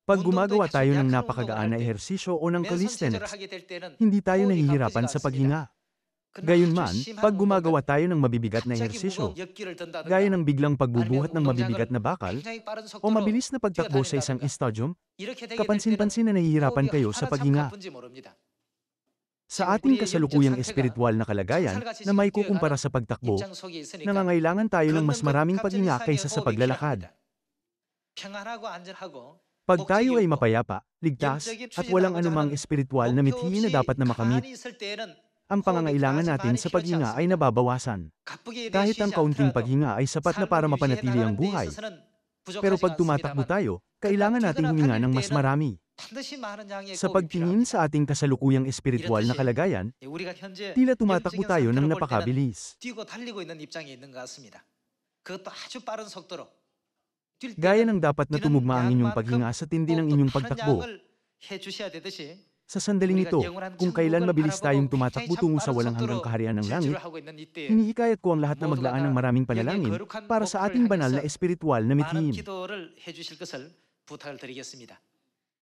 Pag gumagawa tayo ng napakagaan na ehersisyo o ng calisthenics, hindi tayo nahihirapan sa paghinga. Gayunman, pag gumagawa tayo ng mabibigat na ehersisyo, gaya ng biglang pagbubuhat ng mabibigat na bakal, o mabilis na pagtakbo sa isang stadium, kapansin-pansin na nahihirapan kayo sa paghinga. Sa ating kasalukuyang espiritual na kalagayan na may kukumpara sa pagtakbo, nangangailangan tayo ng mas maraming paghinga kaysa sa paglalakad. Pag tayo ay mapayapa, ligtas, at walang anumang espiritual na mithi na dapat na makamit, ang pangangailangan natin sa paghinga ay nababawasan. Kahit ang kaunting paghinga ay sapat na para mapanatili ang buhay. Pero pag tumatakbo tayo, kailangan nating huminga ng mas marami. Sa pagtingin sa ating kasalukuyang espiritual na kalagayan, tila tumatakbo tayo ng napakabilis. Gaya ng dapat na tumugma ang inyong paghinga sa tindi ng inyong pagtakbo. Sa sandaling ito, kung kailan mabilis tayong tumatakbo tungo sa walang hanggang kaharian ng langit, hinihikayat ko ang lahat na maglaan ng maraming panalangin para sa ating banal na espiritual na mithiin.